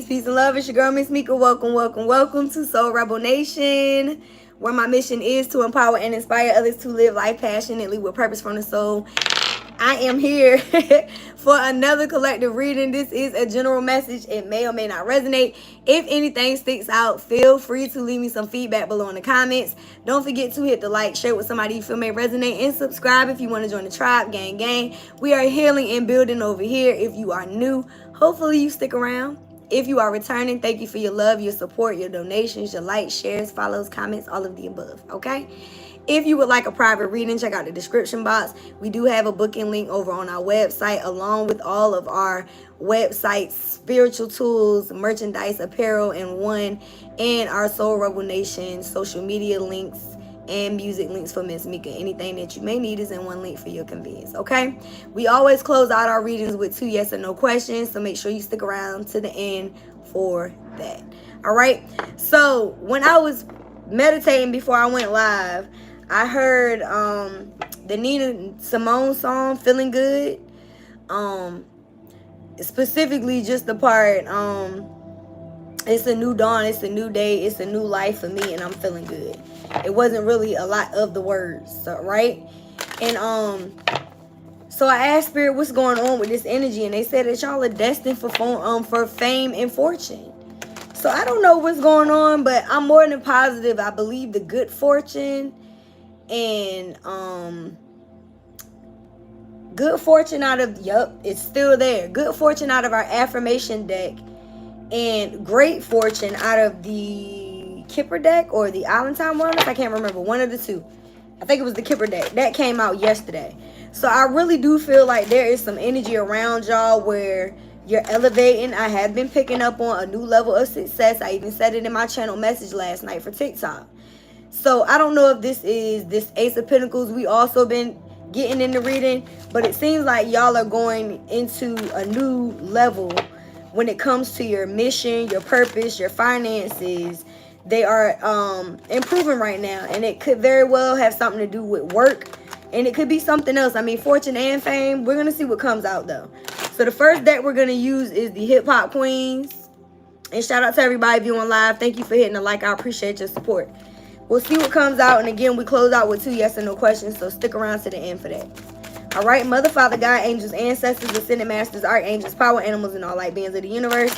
Peace and love. It's your girl, Miss Mika. Welcome to Soul Rebel Nation, where my mission is to empower and inspire others to live life passionately with purpose from the soul. I am here for another collective reading. This is a general message. It may or may not resonate. If anything sticks out, feel free to leave me some feedback below in the comments. Don't forget to hit the like, share with somebody you feel may resonate, and subscribe if you want to join the tribe. Gang. We are healing and building over here. If you are new, hopefully you stick around. If you are returning, thank you for your love, your support, your donations, your likes, shares, follows, comments, all of the above, okay? If you would like a private reading, check out the description box. We do have a booking link over on our website, along with all of our websites, spiritual tools, merchandise, apparel, and our Soul Rebel Nation social media links and music links for Miss Mika. Anything that you may need is in one link for your convenience, okay? We always close out our readings with 2 yes or no questions, so make sure you stick around to the end for that. All right, so when I was meditating before I went live, I heard the Nina Simone song "Feeling Good," specifically just the part it's a new dawn, it's a new day, it's a new life for me, and I'm feeling good. It wasn't really a lot of the words, so, right? And so I asked Spirit what's going on with this energy, and they said that y'all are destined for fame and fortune. So I don't know what's going on, but I'm more than positive. I believe the good fortune and good fortune out of, it's still there. Good fortune out of our affirmation deck, and great fortune out of the Kipper deck or the Allentown one. I can't remember, one of the two. I think it was the Kipper deck that came out yesterday. So I really do feel like there is some energy around y'all where you're elevating. I have been picking up on a new level of success. I even said it in my channel message last night for TikTok. So I don't know if this is this Ace of Pentacles we also been getting in the reading, but it seems like y'all are going into a new level when it comes to your mission, your purpose, your finances. They are improving right now, and it could very well have something to do with work, and it could be something else. I mean, fortune and fame. We're gonna see what comes out though. So the first deck we're gonna use is the Hip Hop Queens, and shout out to everybody viewing live. Thank you for hitting the like. I appreciate your support. We'll see what comes out, and again, we close out with 2 yes or no questions, so stick around to the end for that. All right, Mother, Father, God, angels, ancestors, ascended masters, archangels, power animals, and all light beings of the universe,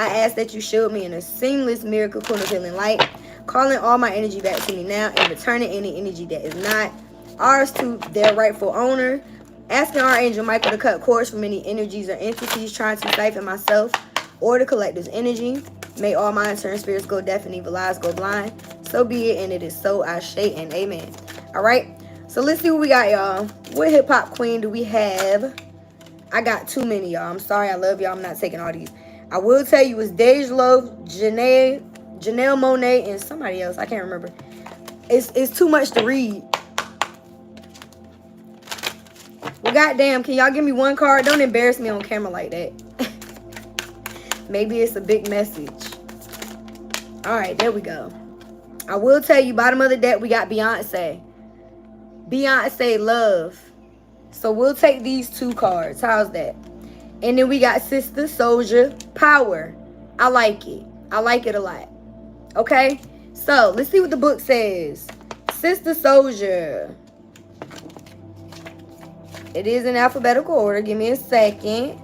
I ask that you shield me in a seamless miracle cocoon of healing light, calling all my energy back to me now and returning any energy that is not ours to their rightful owner. Asking Archangel Michael to cut cords from any energies or entities trying to siphon myself or the collective's energy. May all my unturned spirits go deaf and evil eyes go blind. So be it, and it is so. Ashe and amen. All right. So let's see what we got, y'all. What hip hop queen do we have? I got too many, y'all. I'm sorry. I love y'all. I'm not taking all these. I will tell you it's 𝑑ej, Janelle Monáe, and somebody else. I can't remember. It's too much to read. Well, goddamn, can y'all give me one card? Don't embarrass me on camera like that. Maybe it's a big message. All right, there we go. I will tell you, bottom of the deck, we got Beyonce. Beyonce love. So we'll take these 2 cards. How's that? And then we got Sister Soldier power. I like it. I like it a lot. Okay? So let's see what the book says. Sister Soldier. It is in alphabetical order. Give me a second.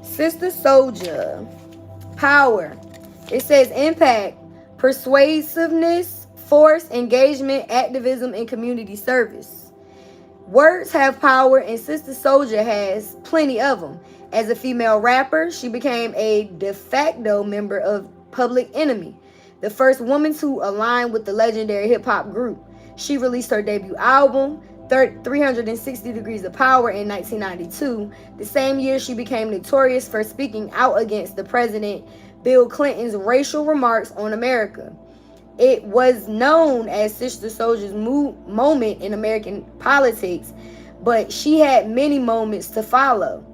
Sister Soldier power. It says impact, persuasiveness, force, engagement, activism, and community service. Words have power, and Sister Soldier has plenty of them. As a female rapper, she became a de facto member of Public Enemy, the first woman to align with the legendary hip-hop group. She released her debut album, 360 Degrees of Power, in 1992. The same year, she became notorious for speaking out against the President Bill Clinton's racial remarks on America. It was known as Sister Soldier's moment in American politics, but she had many moments to follow.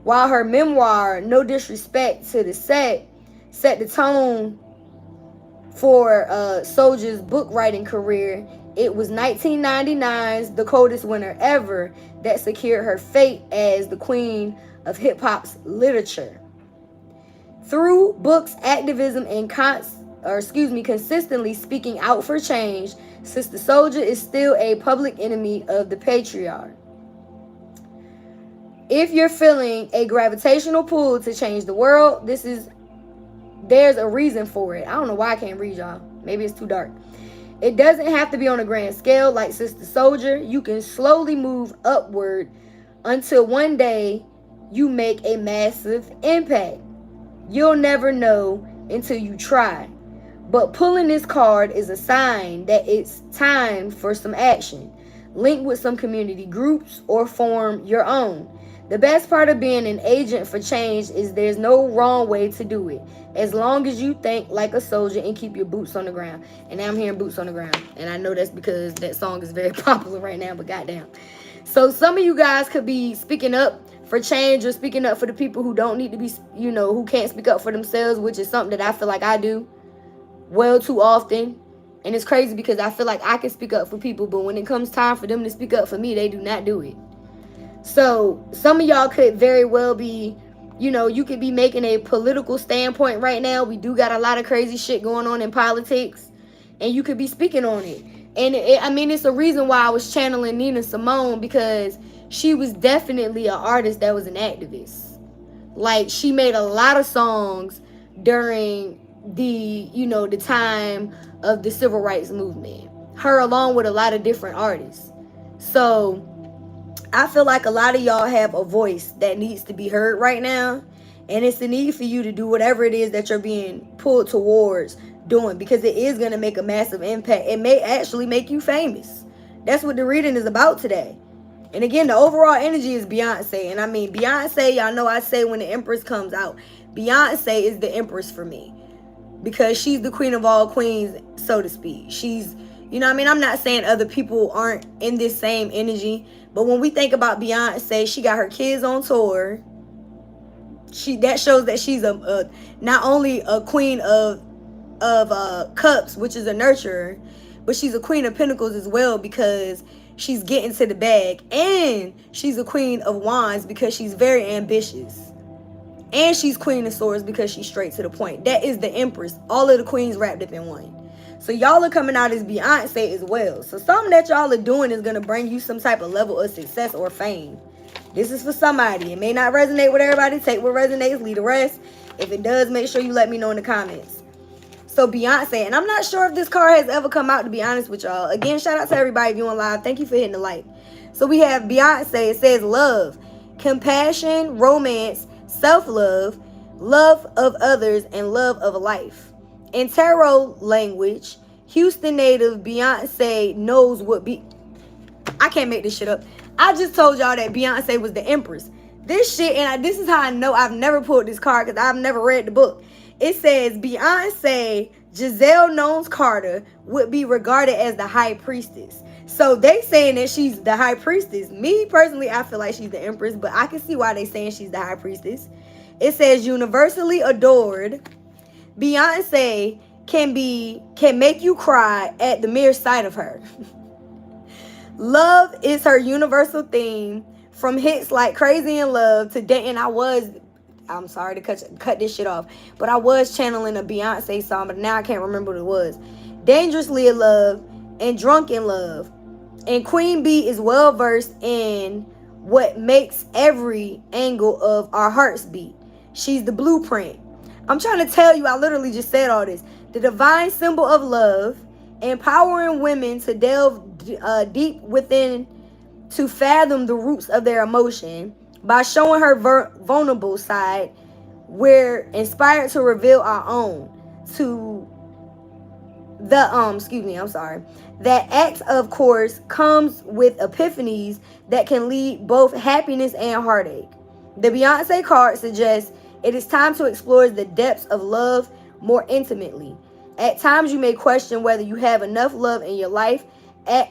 While her memoir, No Disrespect to the Set the tone for Soldier's book writing career, it was 1999's The Coldest Winter Ever that secured her fate as the queen of hip-hop's literature. Through books, activism, and consistently speaking out for change, Sister Souljah is still a public enemy of the patriarch. If you're feeling a gravitational pull to change the world, there's a reason for it. I don't know why I can't read, y'all. Maybe it's too dark. It doesn't have to be on a grand scale like Sister Souljah. You can slowly move upward until one day you make a massive impact. You'll never know until you try. But pulling this card is a sign that it's time for some action. Link with some community groups or form your own. The best part of being an agent for change is there's no wrong way to do it, as long as you think like a soldier and keep your boots on the ground. And now I'm hearing boots on the ground. And I know that's because that song is very popular right now, but goddamn. So some of you guys could be speaking up for change or speaking up for the people who don't need to be, who can't speak up for themselves, which is something that I feel like I do well too often. And it's crazy because I feel like I can speak up for people, but when it comes time for them to speak up for me, they do not do it. So some of y'all could very well be, you could be making a political standpoint right now. We do got a lot of crazy shit going on in politics, and you could be speaking on it. And it's a reason why I was channeling Nina Simone, because she was definitely an artist that was an activist. Like, she made a lot of songs during the time of the civil rights movement, her along with a lot of different artists. So I feel like a lot of y'all have a voice that needs to be heard right now, and it's the need for you to do whatever it is that you're being pulled towards doing, because it is going to make a massive impact. It may actually make you famous. That's what the reading is about today. And again, the overall energy is Beyonce. And I mean, Beyonce, y'all know I say when the Empress comes out, Beyonce is the Empress for me, because she's the queen of all queens, so to speak. She's, I'm not saying other people aren't in this same energy, but when we think about Beyonce, she got her kids on tour. That shows that she's not only a queen of cups, which is a nurturer, but she's a queen of pentacles as well, because she's getting to the bag. And she's a queen of wands because she's very ambitious. And she's queen of swords because she's straight to the point. That is the Empress. All of the queens wrapped up in one. So y'all are coming out as Beyonce as well. So something that y'all are doing is going to bring you some type of level of success or fame. This is for somebody. It may not resonate with everybody. Take what resonates, leave the rest. If it does, make sure you let me know in the comments. So Beyonce, and I'm not sure if this card has ever come out, to be honest with y'all. Again, shout out to everybody viewing live. Thank you for hitting the like. So we have Beyonce. It says love, compassion, romance, self-love, love of others, and love of life. In tarot language, Houston native Beyonce knows what I can't make this shit up. I just told y'all that Beyonce was the Empress. This shit, and this is how I know I've never pulled this card, because I've never read the book. It says Beyonce Giselle Knowles Carter would be regarded as the high priestess. So they saying that she's the high priestess. Me personally, I feel like she's the Empress, but I can see why they saying she's the high priestess. It says universally adored. Beyonce can make you cry at the mere sight of her. Love is her universal theme, from hits like Crazy in Love to Dating. I'm sorry to cut this shit off, but I was channeling a Beyonce song, but now I can't remember what it was. Dangerously in Love and Drunk in Love. And Queen Bee is well versed in what makes every angle of our hearts beat. She's the blueprint. I'm trying to tell you, I literally just said all this. The divine symbol of love, empowering women to delve deep within to fathom the roots of their emotion. By showing her vulnerable side, we're inspired to reveal our own. That act, of course, comes with epiphanies that can lead both happiness and heartache. The Beyonce card suggests it is time to explore the depths of love more intimately. At times, you may question whether you have enough love in your life. At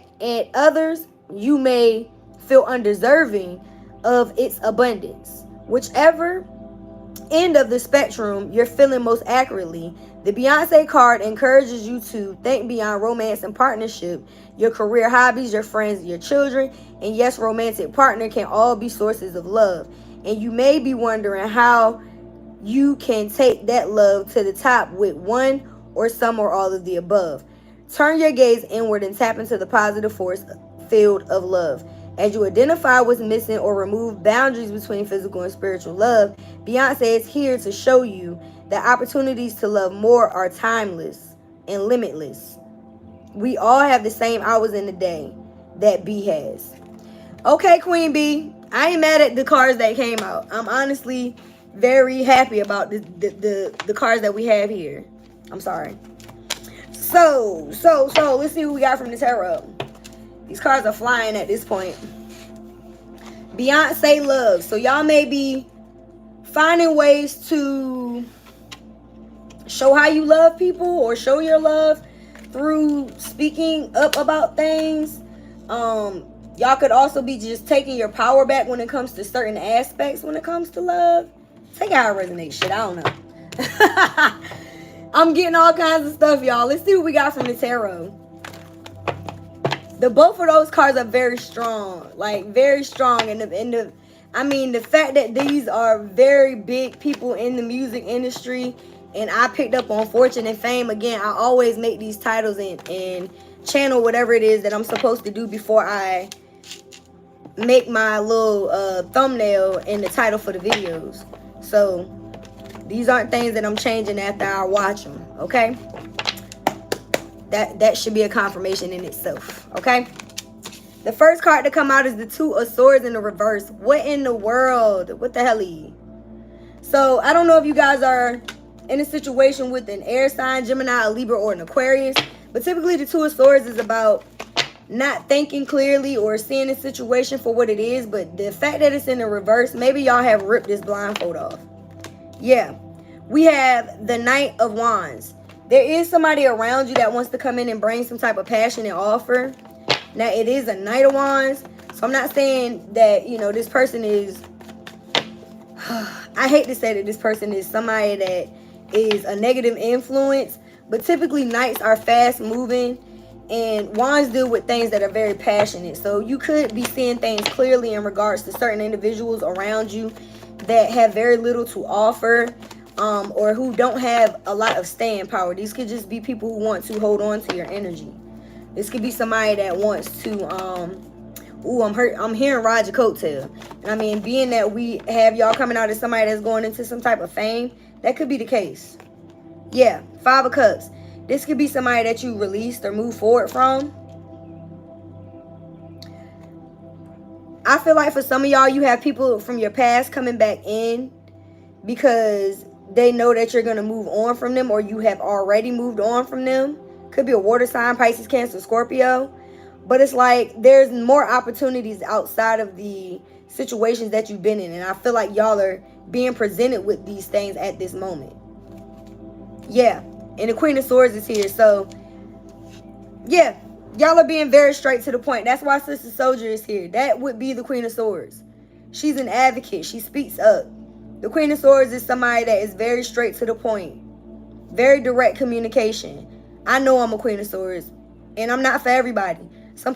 others, you may feel undeserving of its abundance. Whichever end of the spectrum you're feeling most accurately, the Beyonce card encourages you to think beyond romance and partnership. Your career, hobbies, your friends, your children, and yes, romantic partner can all be sources of love. And you may be wondering how you can take that love to the top with one or some or all of the above. Turn your gaze inward and tap into the positive force field of love. As you identify what's missing or remove boundaries between physical and spiritual love, Beyonce is here to show you that opportunities to love more are timeless and limitless. We all have the same hours in the day that B has. Okay, Queen B, I ain't mad at the cards that came out. I'm honestly very happy about the cards that we have here. I'm sorry. So let's see what we got from the tarot. These cards are flying at this point. Beyonce love. So y'all may be finding ways to show how you love people or show your love through speaking up about things. Y'all could also be just taking your power back when it comes to certain aspects when it comes to love. Take how it resonates. Shit, I don't know. I'm getting all kinds of stuff, y'all. Let's see what we got from the tarot. Both of those cards are very strong. Like, very strong. I mean, the fact that these are very big people in the music industry, and I picked up on Fortune and Fame. Again, I always make these titles and channel whatever it is that I'm supposed to do before I make my little thumbnail and the title for the videos. So these aren't things that I'm changing after I watch them, okay? That should be a confirmation in itself, okay? The first card to come out is the Two of Swords in the reverse. What in the world? What the hell? So I don't know if you guys are in a situation with an air sign, Gemini, a Libra, or an Aquarius, but typically the Two of Swords is about not thinking clearly or seeing the situation for what it is. But the fact that it's in the reverse, maybe y'all have ripped this blindfold off. Yeah, we have the Knight of Wands. There is somebody around you that wants to come in and bring some type of passion and offer. Now, it is a Knight of Wands, so I'm not saying that, you know, this person is, I hate to say that this person is somebody that is a negative influence, but typically Knights are fast moving, and Wands deal with things that are very passionate. So you could be seeing things clearly in regards to certain individuals around you that have very little to offer, or who don't have a lot of staying power. These could just be people who want to hold on to your energy. This could be somebody that wants to, I'm hearing ride your coattail. And I mean, being that we have y'all coming out as somebody that's going into some type of fame, that could be the case. Yeah, Five of Cups. This could be somebody that you released or moved forward from. I feel like for some of y'all, you have people from your past coming back in because they know that you're going to move on from them, or you have already moved on from them. Could be a water sign, Pisces, Cancer, Scorpio. But it's like there's more opportunities outside of the situations that you've been in. And I feel like y'all are being presented with these things at this moment. Yeah. And the Queen of Swords is here. So, yeah. Y'all are being very straight to the point. That's why Sister Soldier is here. That would be the Queen of Swords. She's an advocate. She speaks up. The Queen of Swords is somebody that is very straight to the point. Very direct communication. I know I'm a Queen of Swords, and I'm not for everybody. Some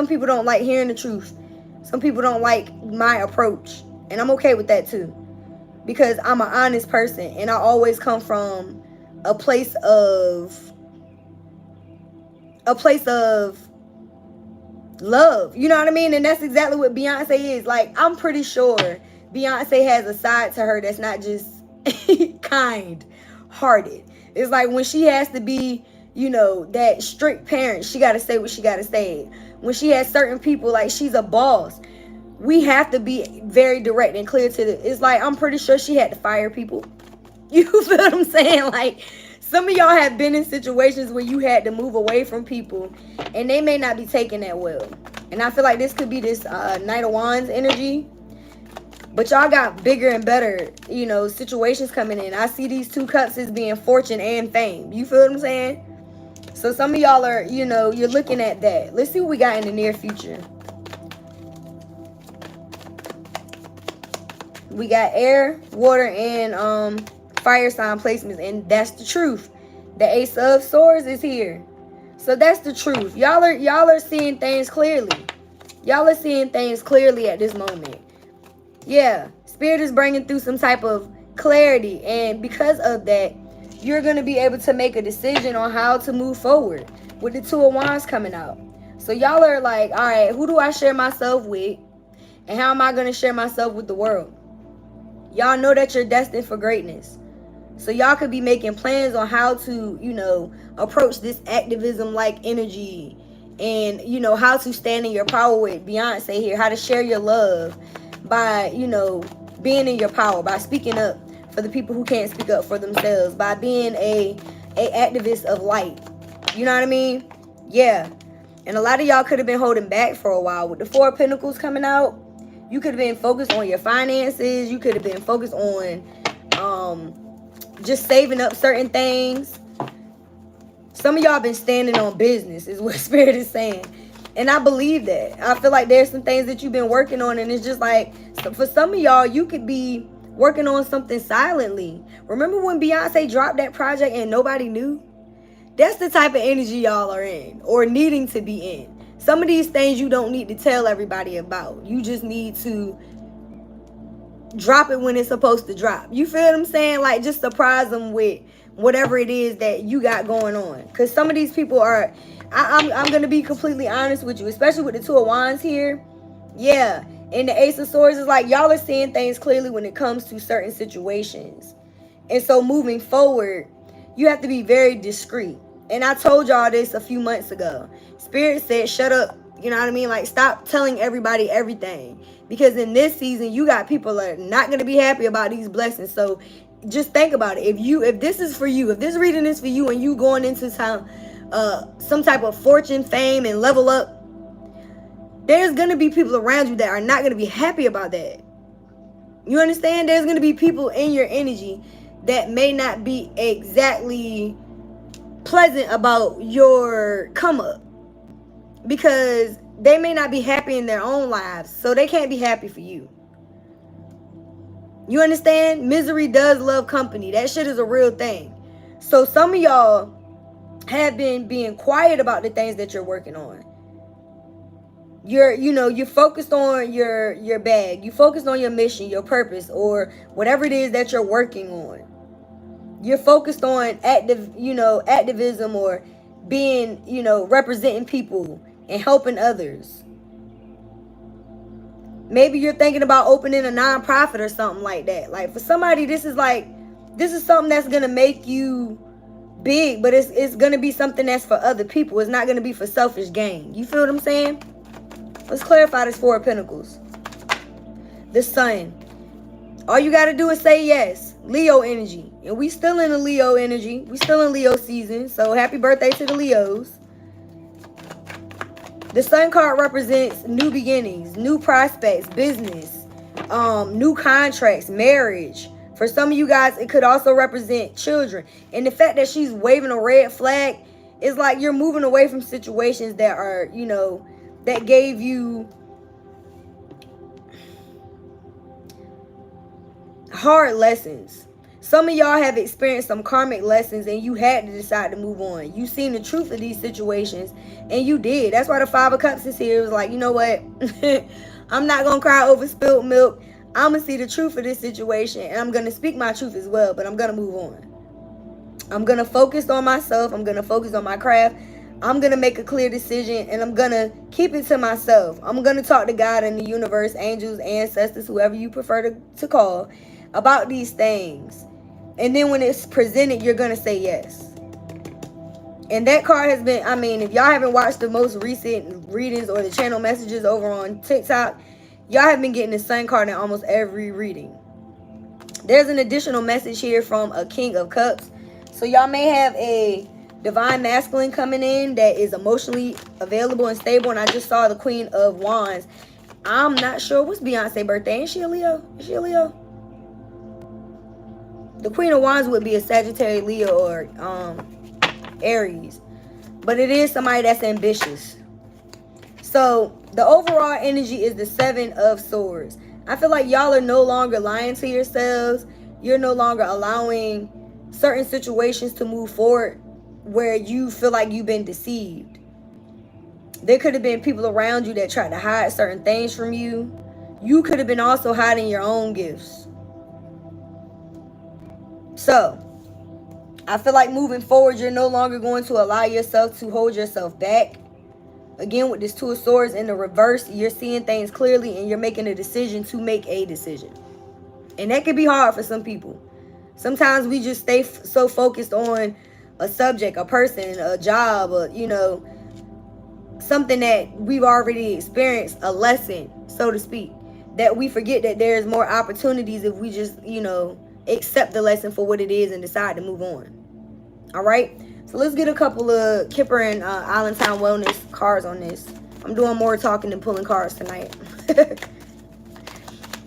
people don't like hearing the truth. Some people don't like my approach, and I'm okay with that too, because I'm an honest person, and I always come from a place of love. You know what I mean? And that's exactly what Beyonce is. Like, I'm pretty sure Beyonce has a side to her that's not just kind-hearted. It's like when she has to be, you know, that strict parent, she got to say what she got to say. When she has certain people, like she's a boss, we have to be very direct and clear to the, it's like, I'm pretty sure she had to fire people. You feel what I'm saying? Like, some of y'all have been in situations where you had to move away from people, and they may not be taking that well. And I feel like this could be this Knight of Wands energy. But y'all got bigger and better, you know, situations coming in. I see these two cups as being fortune and fame. You feel what I'm saying? So some of y'all are, you know, you're looking at that. Let's see what we got in the near future. We got air, water, and fire sign placements, and that's the truth. The Ace of Swords is here. So that's the truth. Y'all are seeing things clearly. Y'all are seeing things clearly at this moment. Yeah, Spirit is bringing through some type of clarity. And because of that, you're going to be able to make a decision on how to move forward with the Two of Wands coming out. So y'all are like, all right, who do I share myself with? And how am I going to share myself with the world? Y'all know that you're destined for greatness. So y'all could be making plans on how to, you know, approach this activism-like energy. And, you know, how to stand in your power with Beyonce here. How to share your love by, you know, being in your power. By speaking up for the people who can't speak up for themselves. By being a activist of light. You know what I mean? Yeah. And a lot of y'all could have been holding back for a while. With the Four of Pentacles coming out, you could have been focused on your finances. You could have been focused on just saving up certain things. Some of y'all been standing on business is what Spirit is saying. And I believe that. I feel like there's some things that you've been working on. And it's just like, for some of y'all, you could be working on something silently. Remember when Beyonce dropped that project and nobody knew? That's the type of energy y'all are in, or needing to be in. Some of these things you don't need to tell everybody about. You just need to drop it when it's supposed to drop. You feel what I'm saying? Like, just surprise them with whatever it is that you got going on. Because some of these people are, I'm going to be completely honest with you, especially with the Two of Wands here. Yeah. And the Ace of Swords is like, y'all are seeing things clearly when it comes to certain situations. And so moving forward, you have to be very discreet. And I told y'all this a few months ago. Spirit said, shut up. You know what I mean? Like, stop telling everybody everything. Because in this season, you got people that are not going to be happy about these blessings. So just think about it. If this is for you, if this reading is for you and you going into some type of fortune, fame, and level up, there's going to be people around you that are not going to be happy about that. You understand? There's going to be people in your energy that may not be exactly pleasant about your come up, because they may not be happy in their own lives, so they can't be happy for you. You understand? Misery does love company. That shit is a real thing. So some of y'all have been being quiet about the things that you're working on. You're focused on your bag. You focused on your mission, your purpose, or whatever it is that you're working on. You're focused on activism, or being, representing people and helping others. Maybe you're thinking about opening a nonprofit or something like that. Like, for somebody, this is something that's going to make you big, but it's going to be something that's for other people. It's not going to be for selfish gain. You feel what I'm saying? Let's clarify this Four of Pentacles. The Sun. All you got to do is say yes. Leo energy. And we still in the Leo energy. We still in Leo season. So happy birthday to the Leos. The Sun card represents new beginnings, new prospects, business, new contracts, marriage. For some of you guys, it could also represent children. And the fact that she's waving a red flag is like you're moving away from situations that are, that gave you hard lessons. Some of y'all have experienced some karmic lessons and you had to decide to move on. You seen the truth of these situations and you did. That's why the Five of Cups is here. It was like, you know what? I'm not going to cry over spilled milk. I'm going to see the truth of this situation and I'm going to speak my truth as well, but I'm going to move on. I'm going to focus on myself. I'm going to focus on my craft. I'm going to make a clear decision and I'm going to keep it to myself. I'm going to talk to God and the universe, angels, ancestors, whoever you prefer to call, about these things. And then when it's presented, you're going to say yes. And that card has been, if y'all haven't watched the most recent readings or the channel messages over on TikTok, y'all have been getting the Sun card in almost every reading. There's an additional message here from a King of Cups. So y'all may have a divine masculine coming in that is emotionally available and stable. And I just saw the Queen of Wands. I'm not sure. What's Beyonce's birthday? Is she a Leo? Is she a Leo? The Queen of Wands would be a Sagittarius, Leo, or Aries. But it is somebody that's ambitious. So the overall energy is the Seven of Swords. I feel like y'all are no longer lying to yourselves. You're no longer allowing certain situations to move forward where you feel like you've been deceived. There could have been people around you that tried to hide certain things from you. You could have been also hiding your own gifts. So, I feel like moving forward, you're no longer going to allow yourself to hold yourself back. Again, with this Two of Swords in the reverse, you're seeing things clearly and you're making a decision to make a decision. And that can be hard for some people. Sometimes we just stay so focused on a subject, a person, a job, or, you know, something that we've already experienced, a lesson, so to speak, that we forget that there's more opportunities if we just, you know, accept the lesson for what it is and decide to move on. All right, so let's get a couple of Kipper and Allentown Wellness cards on this. I'm doing more talking than pulling cards tonight.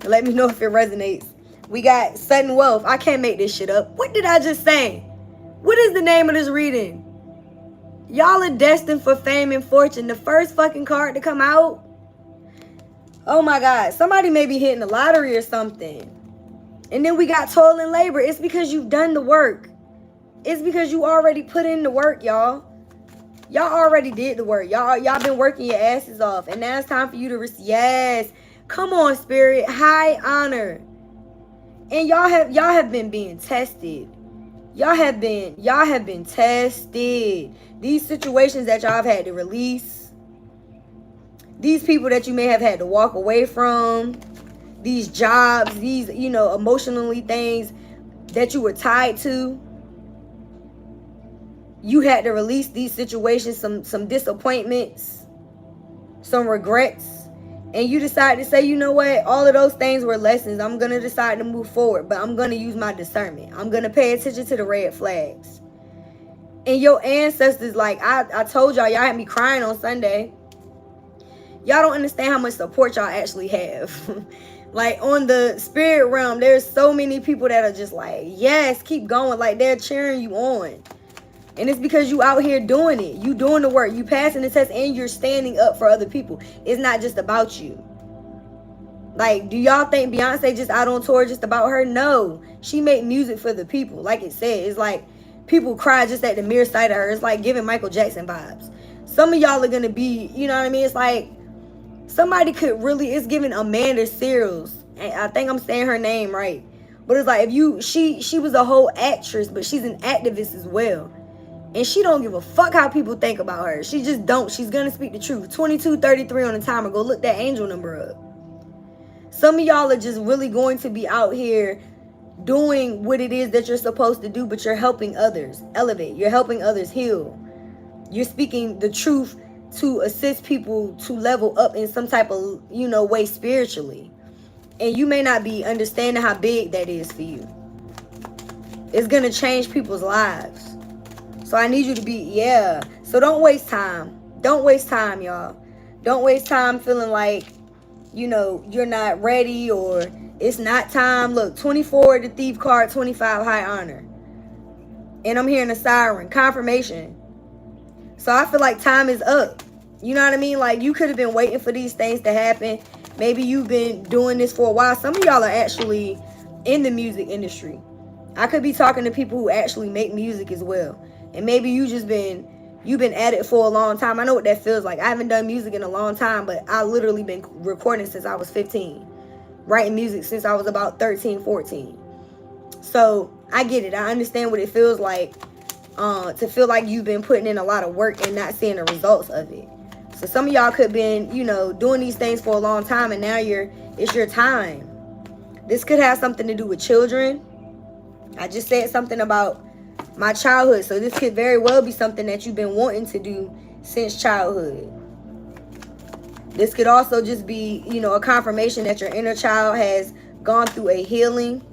Let me know if it resonates. We got sudden wealth. I can't make this shit up. What did I just say? What is the name of this reading? Y'all are destined for fame and fortune. The first fucking card to come out. Oh my God. Somebody may be hitting the lottery or something. And then we got toil and labor. It's because you've done the work. It's because you already put in the work, y'all. Y'all already did the work. Y'all been working your asses off. And now it's time for you to receive. Yes. Come on, spirit. High honor. And y'all have been being tested. Y'all have been tested. These situations that y'all have had to release. These people that you may have had to walk away from. These jobs, these, you know, emotionally things that you were tied to. You had to release these situations, some disappointments, some regrets. And you decide to say, you know what? All of those things were lessons. I'm going to decide to move forward. But I'm going to use my discernment. I'm going to pay attention to the red flags. And your ancestors, like I told y'all had me crying on Sunday. Y'all don't understand how much support y'all actually have. Like on the spirit realm, there's so many people that are just like, yes, keep going. Like they're cheering you on. And it's because you out here doing it. You doing the work. You passing the test and you're standing up for other people. It's not just about you. Like, do y'all think Beyonce just out on tour just about her? No. She made music for the people. Like it said, it's like people cry just at the mere sight of her. It's like giving Michael Jackson vibes. Some of y'all are going to be, you know what I mean? It's like somebody could really, it's giving Amanda Searles. And I think I'm saying her name right. But it's like if you, she was a whole actress, but she's an activist as well. And she don't give a fuck how people think about her. She just don't. She's going to speak the truth. 2233 on the timer. Go look that angel number up. Some of y'all are just really going to be out here doing what it is that you're supposed to do, but you're helping others elevate. You're helping others heal. You're speaking the truth to assist people to level up in some type of, you know, way spiritually. And you may not be understanding how big that is for you. It's going to change people's lives. So I need you to be, yeah. So don't waste time. Don't waste time, y'all. Don't waste time feeling like, you know, you're not ready or it's not time. Look, 24, the thief card, 25, high honor. And I'm hearing a siren, confirmation. So I feel like time is up. You know what I mean? Like you could have been waiting for these things to happen. Maybe you've been doing this for a while. Some of y'all are actually in the music industry. I could be talking to people who actually make music as well. And maybe you've been at it for a long time. I know what that feels like. I haven't done music in a long time, but I literally been recording since I was 15. Writing music since I was about 13, 14. So I get it. I understand what it feels like to feel like you've been putting in a lot of work and not seeing the results of it. So some of y'all could have been, you know, doing these things for a long time and now it's your time. This could have something to do with children. I just said something about my childhood. So this could very well be something that you've been wanting to do since childhood. This could also just be, you know, a confirmation that your inner child has gone through a healing.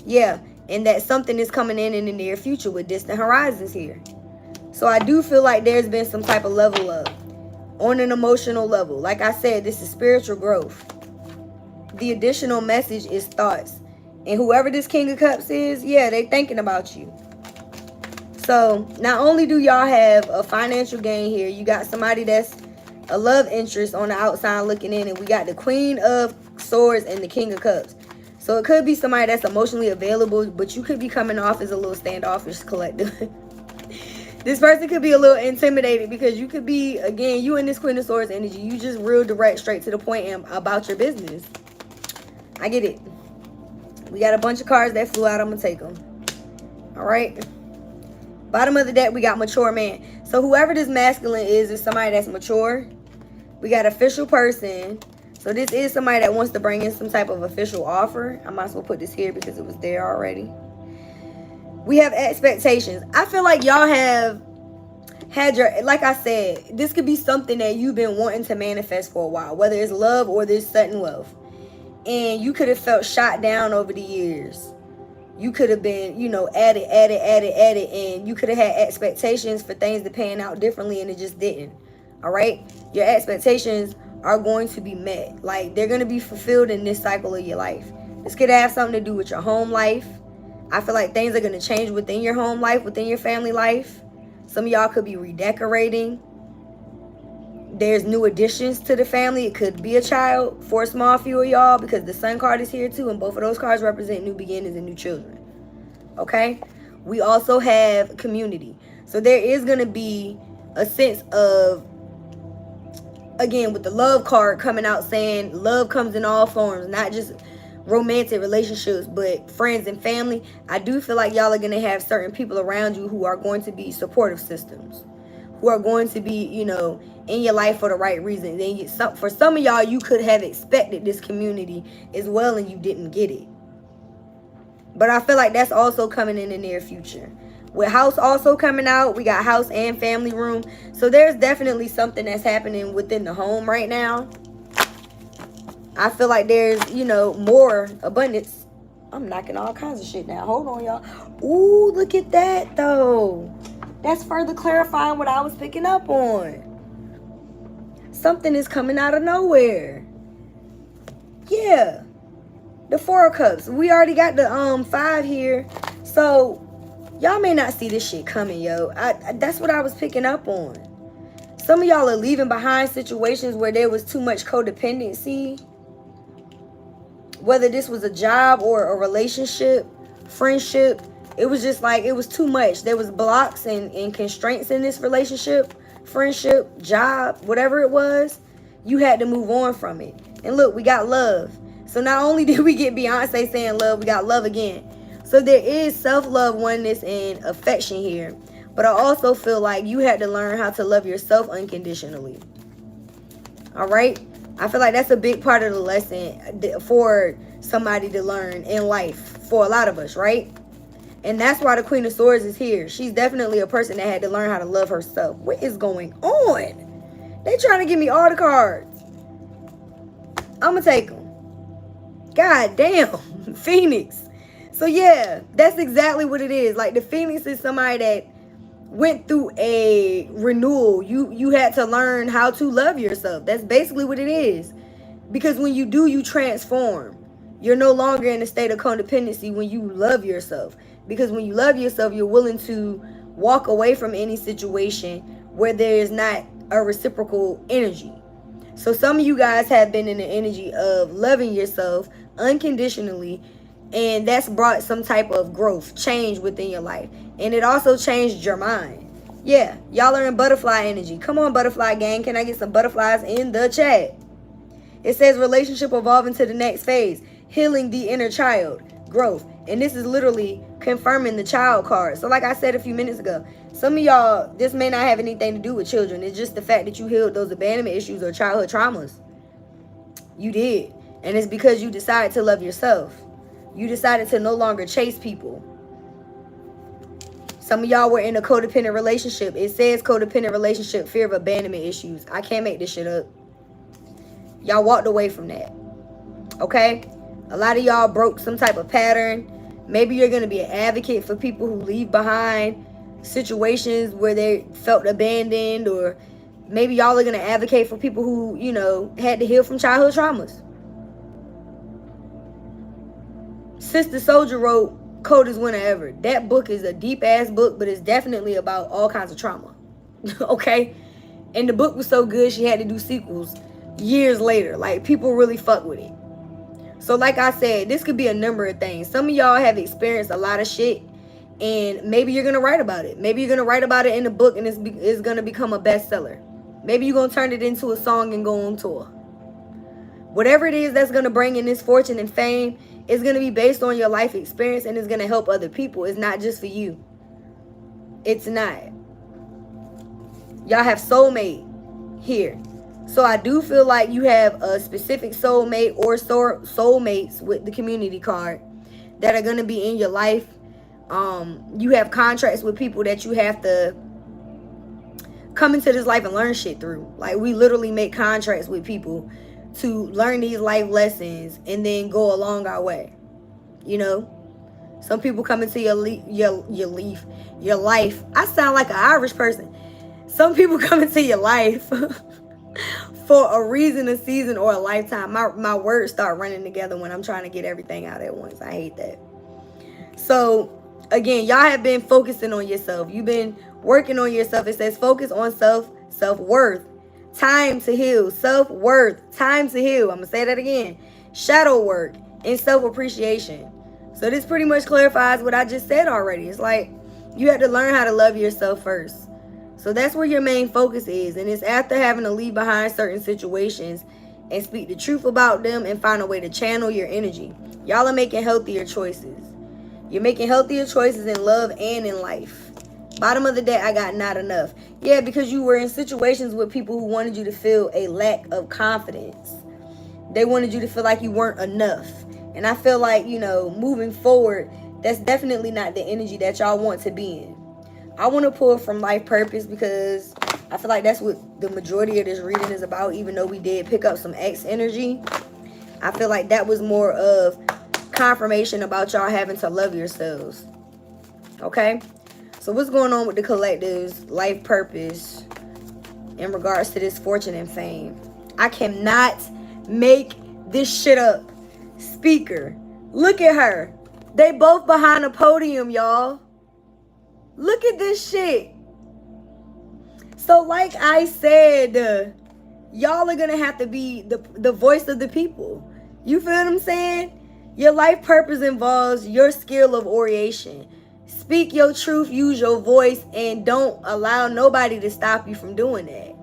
Yeah. And that something is coming in the near future with distant horizons here. So I do feel like there's been some type of level up on an emotional level. Like I said, this is spiritual growth. The additional message is thoughts. And whoever this King of Cups is, yeah, they thinking about you. So not only do y'all have a financial gain here, you got somebody that's a love interest on the outside looking in, and we got the Queen of Swords and the King of Cups. So it could be somebody that's emotionally available, but you could be coming off as a little standoffish collective. This person could be a little intimidated because you could be, again, you in this Queen of Swords energy, you just real direct, straight to the point and about your business. I get it. We got a bunch of cards that flew out. I'm gonna take them. All right. Bottom of the deck, we got mature man. So whoever this masculine is somebody that's mature. We got official person. So this is somebody that wants to bring in some type of official offer. I might as well put this here because it was there already. We have expectations. I feel like y'all have had your, like I said, this could be something that you've been wanting to manifest for a while, whether it's love or this sudden love. And you could have felt shot down over the years. You could have been, you know, added, and you could have had expectations for things to pan out differently, and it just didn't. All right? Your expectations are going to be met. Like, they're going to be fulfilled in this cycle of your life. This could have something to do with your home life. I feel like things are going to change within your home life, within your family life. Some of y'all could be redecorating. There's new additions to the family. It could be a child for a small few of y'all, because the sun card is here too, and both of those cards represent new beginnings and new children. Okay? We also have community. So there is going to be a sense of, again, with the love card coming out saying love comes in all forms, not just romantic relationships, but friends and family. I do feel like y'all are going to have certain people around you who are going to be supportive systems, who are going to be, you know, in your life for the right reason. Then for some of y'all, you could have expected this community as well, and you didn't get it. But I feel like that's also coming in the near future. With house also coming out, we got house and family room. So there's definitely something that's happening within the home right now. I feel like there's, you know, more abundance. I'm knocking all kinds of shit down. Hold on, y'all. Ooh, look at that, though. That's further clarifying what I was picking up on. Something is coming out of nowhere. Yeah. The 4 of Cups. We already got the 5 here. So y'all may not see this shit coming, yo. That's what I was picking up on. Some of y'all are leaving behind situations where there was too much codependency. Whether this was a job or a relationship, friendship, it was just like, it was too much. There was blocks and constraints in this relationship, friendship, job, whatever it was. You had to move on from it. And look, we got love. So not only did we get Beyonce saying love, we got love again. So there is self-love, oneness, and affection here. But I also feel like you had to learn how to love yourself unconditionally. All right? I feel like that's a big part of the lesson for somebody to learn in life, for a lot of us, right? And that's why the Queen of Swords is here. She's definitely a person that had to learn how to love herself. What is going on? They trying to give me all the cards. I'm going to take them. God damn. Phoenix. So yeah, that's exactly what it is. Like, the Phoenix is somebody that went through a renewal. You had to learn how to love yourself. That's basically what it is. Because when you do, you transform. You're no longer in a state of codependency when you love yourself. Because when you love yourself, you're willing to walk away from any situation where there is not a reciprocal energy. So some of you guys have been in the energy of loving yourself unconditionally, and that's brought some type of growth, change within your life. And it also changed your mind. Yeah, y'all are in butterfly energy. Come on, butterfly gang. Can I get some butterflies in the chat? It says relationship evolving to the next phase. Healing the inner child. Growth. And this is literally confirming the child card. So like I said a few minutes ago, some of y'all, this may not have anything to do with children. It's just the fact that you healed those abandonment issues or childhood traumas. You did. And it's because you decided to love yourself. You decided to no longer chase people. Some of y'all were in a codependent relationship. It says codependent relationship, fear of abandonment issues. I can't make this shit up. Y'all walked away from that. Okay? A lot of y'all broke some type of pattern. Maybe you're going to be an advocate for people who leave behind situations where they felt abandoned, or maybe y'all are going to advocate for people who, you know, had to heal from childhood traumas. Sister Soldier wrote Coldest Winter Ever. That book is a deep ass book, but it's definitely about all kinds of trauma. Okay? And the book was so good she had to do sequels years later. Like, people really fuck with it. So like I said, this could be a number of things. Some of y'all have experienced a lot of shit, and maybe you're going to write about it. Maybe you're going to write about it in a book, and it's going to become a bestseller. Maybe you're going to turn it into a song and go on tour. Whatever it is that's going to bring in this fortune and fame, It's going to be based on your life experience, and it's going to help other people. It's not just for you. It's not. Y'all have soulmate here. So I do feel like you have a specific soulmate or soulmates with the community card that are going to be in your life. You have contracts with people that you have to come into this life and learn shit through. Like, we literally make contracts with people to learn these life lessons and then go along our way. You know, some people come into your life. I sound like an Irish person. Some people come into your life for a reason, a season, or a lifetime. My words start running together when I'm trying to get everything out at once. I hate that. So again, y'all have been focusing on yourself. You've been working on yourself. It says focus on self-worth. Time to heal. Self-worth. Time to heal. I'm going to say that again. Shadow work and self-appreciation. So this pretty much clarifies what I just said already. It's like you have to learn how to love yourself first. So that's where your main focus is. And it's after having to leave behind certain situations and speak the truth about them and find a way to channel your energy. Y'all are making healthier choices. You're making healthier choices in love and in life. Bottom of the deck, I got not enough. Yeah, because you were in situations with people who wanted you to feel a lack of confidence. They wanted you to feel like you weren't enough. And I feel like, you know, moving forward, that's definitely not the energy that y'all want to be in. I want to pull from life purpose because I feel like that's what the majority of this reading is about. Even though we did pick up some X energy, I feel like that was more of confirmation about y'all having to love yourselves. Okay? So what's going on with the collective's life purpose in regards to this fortune and fame? I cannot make this shit up. Speaker. Look at her. They both behind a podium, y'all. Look at this shit. So like I said, y'all are going to have to be the voice of the people. You feel what I'm saying? Your life purpose involves your skill of oration. Speak your truth, use your voice, and don't allow nobody to stop you from doing that.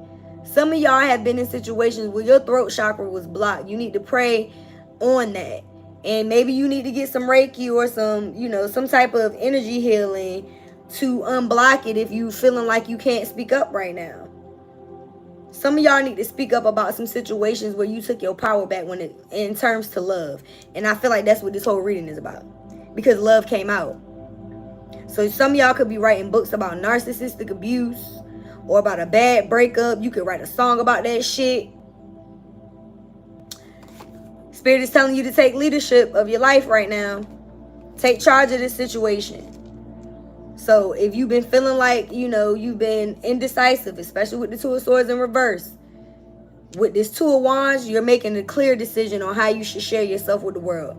Some of y'all have been in situations where your throat chakra was blocked. You need to pray on that. And maybe you need to get some Reiki or some, you know, some type of energy healing to unblock it if you feeling like you can't speak up right now. Some of y'all need to speak up about some situations where you took your power back when it in terms to love. And I feel like that's what this whole reading is about. Because love came out. So some of y'all could be writing books about narcissistic abuse or about a bad breakup. You could write a song about that shit. Spirit is telling you to take leadership of your life right now. Take charge of this situation. So if you've been feeling like, you know, you've been indecisive, especially with the Two of Swords in reverse, with this Two of Wands, you're making a clear decision on how you should share yourself with the world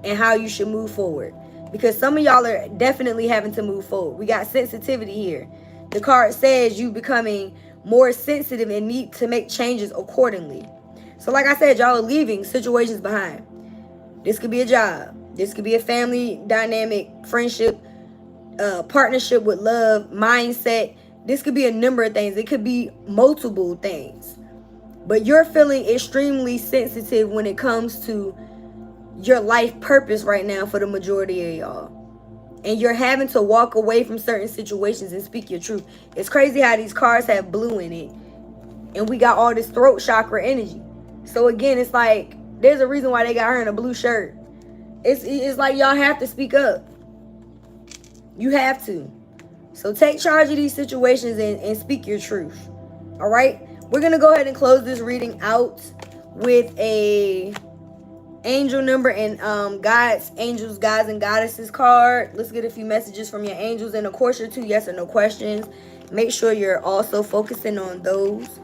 and how you should move forward. Because some of y'all are definitely having to move forward. We got sensitivity here. The card says you becoming more sensitive and need to make changes accordingly. So like I said, y'all are leaving situations behind. This could be a job. This could be a family dynamic, friendship, partnership with love, mindset. This could be a number of things. It could be multiple things. But you're feeling extremely sensitive when it comes to your life purpose right now for the majority of y'all. And you're having to walk away from certain situations and speak your truth. It's crazy how these cards have blue in it. And we got all this throat chakra energy. So again, it's like, there's a reason why they got her in a blue shirt. It's like y'all have to speak up. You have to. So take charge of these situations and speak your truth. All right? We're going to go ahead and close this reading out with a angel number and God's angels, guides, and goddesses card. Let's get a few messages from your angels and of course your 2 yes or no questions. Make sure you're also focusing on those.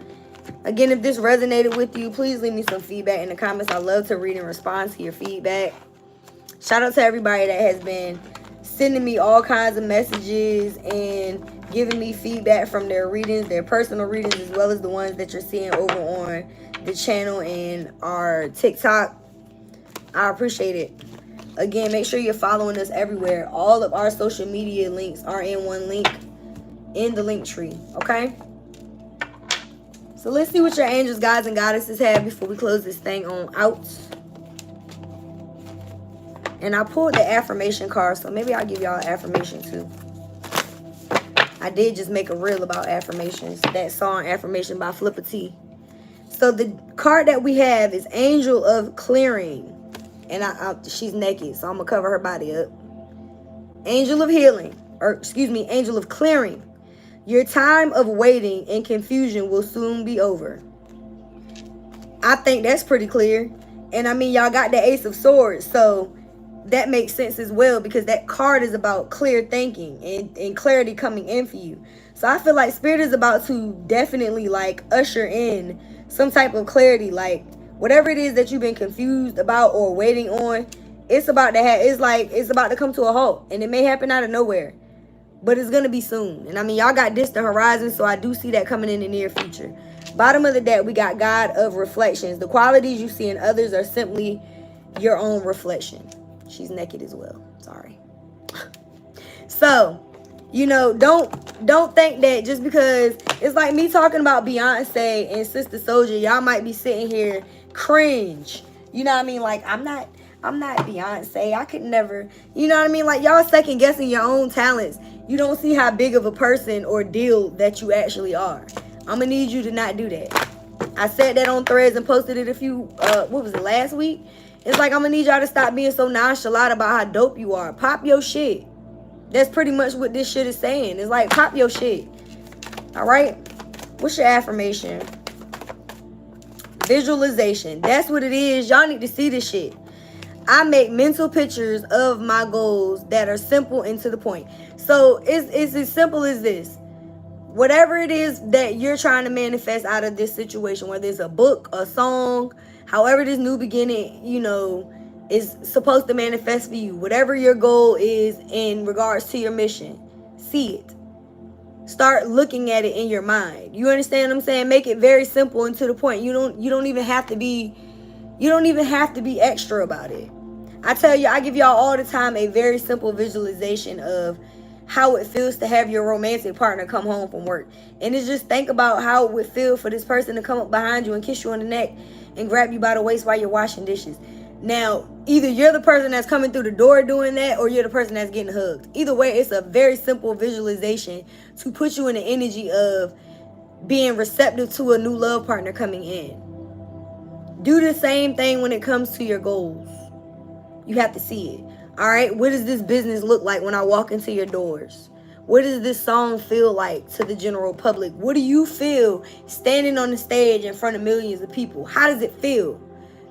Again, if this resonated with you, please leave me some feedback in the comments. I love to read and respond to your feedback. Shout out to everybody that has been sending me all kinds of messages and giving me feedback from their readings, their personal readings, as well as the ones that you're seeing over on the channel and our TikTok. I appreciate it. Again, make sure you're following us everywhere. All of our social media links are in one link in the link tree. Okay? So let's see what your angels, guides, and goddesses have before we close this thing on out. And I pulled the affirmation card, so maybe I'll give y'all an affirmation too. I did just make a reel about affirmations. That song, Affirmation by 𝔻𝕀𝕊𝕂𝕃𝕗𝕚. So the card that we have is Angel of Clearing. And she's naked, so I'm going to cover her body up. Angel of Healing, or excuse me, Angel of Clearing. Your time of waiting and confusion will soon be over. I think that's pretty clear. And I mean, y'all got the Ace of Swords, so that makes sense as well, because that card is about clear thinking and clarity coming in for you. So I feel like Spirit is about to definitely like usher in some type of clarity, like whatever it is that you've been confused about or waiting on, it's about to it's about to come to a halt, and it may happen out of nowhere, but it's gonna be soon. And I mean, y'all got distant horizons, so I do see that coming in the near future. Bottom of the deck, we got God of Reflections. The qualities you see in others are simply your own reflection. She's naked as well. Sorry. So, you know, don't think that just because it's like me talking about Beyonce and Sister Soldier, y'all might be sitting here cringe. You know what I mean? Like, I'm not Beyonce. I could never, you know what I mean? Like, y'all second guessing your own talents. You don't see how big of a person or deal that you actually are. I'm gonna need you to not do that. I said that on Threads and posted it a few, what was it, last week? It's like, I'm gonna need y'all to stop being so nonchalant about how dope you are. Pop your shit. That's pretty much what this shit is saying. It's like, pop your shit. All right? What's your affirmation? Visualization. That's what it is. Y'all need to see this shit. I make mental pictures of my goals that are simple and to the point. So it's as simple as this. Whatever it is that you're trying to manifest out of this situation, whether it's a book, a song, however this new beginning, you know, is supposed to manifest for you. Whatever your goal is in regards to your mission, see it. Start looking at it in your mind. You understand what I'm saying? Make it very simple and to the point. You don't even have to be extra about it. I tell you, I give y'all all the time a very simple visualization of how it feels to have your romantic partner come home from work. And it's just think about how it would feel for this person to come up behind you and kiss you on the neck and grab you by the waist while you're washing dishes. Now, either you're the person that's coming through the door doing that, or you're the person that's getting hugged. Either way, it's a very simple visualization to put you in the energy of being receptive to a new love partner coming in. Do the same thing when it comes to your goals. You have to see it. All right, what does this business look like when I walk into your doors? What does this song feel like to the general public? What do you feel standing on the stage in front of millions of people? How does it feel?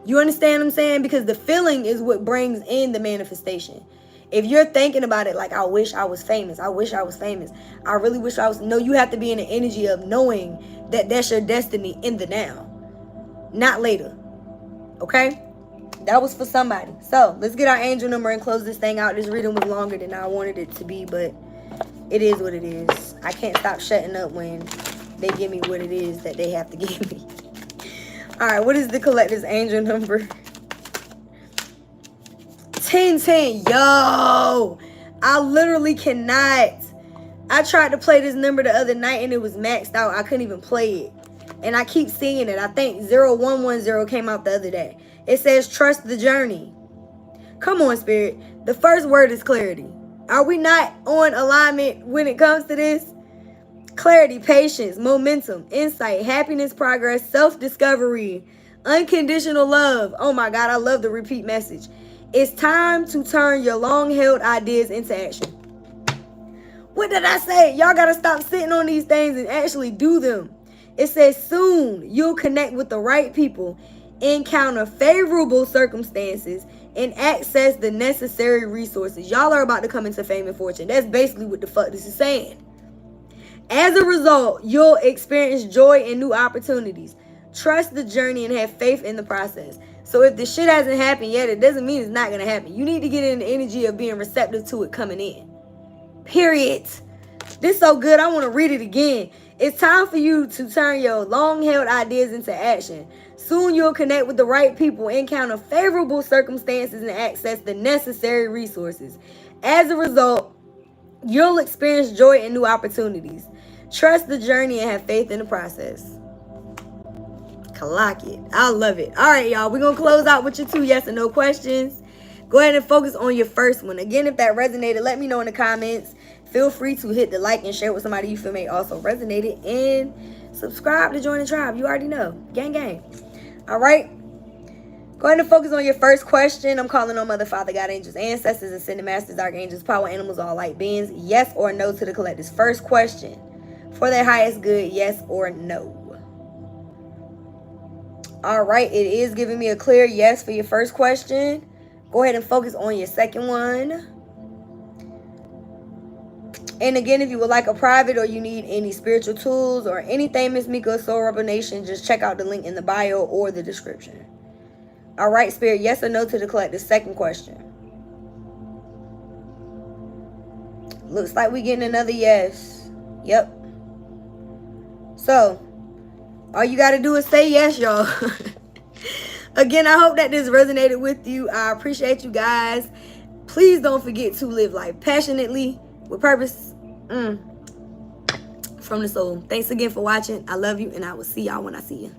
You understand what I'm saying? Because the feeling is what brings in the manifestation. If you're thinking about it like, I wish I was famous. I wish I was famous. I really wish I was. No, you have to be in the energy of knowing that that's your destiny in the now, not later. Okay? That was for somebody. So let's get our angel number and close this thing out. This reading was longer than I wanted it to be, but it is what it is. I can't stop shutting up when they give me what it is that they have to give me. All right, what is the collector's angel number? 1010. Yo, I literally cannot. I tried to play this number the other night and it was maxed out. I couldn't even play it. And I keep seeing it. I think 0110 came out the other day. It says, trust the journey. Come on, Spirit. The first word is clarity. Are we not on alignment when it comes to this? Clarity, patience, momentum, insight, happiness, progress, self-discovery, unconditional love. Oh my God, I love the repeat message. It's time to turn your long-held ideas into action. What did I say? Y'all got to stop sitting on these things and actually do them. It says soon you'll connect with the right people, encounter favorable circumstances, and access the necessary resources. Y'all are about to come into fame and fortune. That's basically what the fuck this is saying. As a result, you'll experience joy and new opportunities. Trust the journey and have faith in the process. So if the shit hasn't happened yet, it doesn't mean it's not going to happen. You need to get in the energy of being receptive to it coming in. Period. This is so good, I want to read it again. It's time for you to turn your long-held ideas into action. Soon you'll connect with the right people, encounter favorable circumstances, and access the necessary resources. As a result, you'll experience joy and new opportunities. Trust the journey and have faith in the process. Clock it. I love it. All right, y'all. We're going to close out with your 2 yes and no questions. Go ahead and focus on your first one. Again, if that resonated, let me know in the comments. Feel free to hit the like and share with somebody you feel may also resonated. And subscribe to join the tribe. You already know. Gang, gang. All right. Go ahead and focus on your first question. I'm calling on Mother, Father, God, angels, ancestors, ascended masters, archangels, power, animals, all light beings. Yes or no to the collective's first question. For their highest good, yes or no. All right. It is giving me a clear yes for your first question. Go ahead and focus on your second one. And again, if you would like a private or you need any spiritual tools or anything, Miss Mika, Soul Rebel Nation, just check out the link in the bio or the description. All right, Spirit, yes or no to the collective second question. Looks like we're getting another yes. Yep. So, all you got to do is say yes, y'all. Again, I hope that this resonated with you. I appreciate you guys. Please don't forget to live life passionately, with purpose, from the soul. Thanks again for watching. I love you, and I will see y'all when I see you.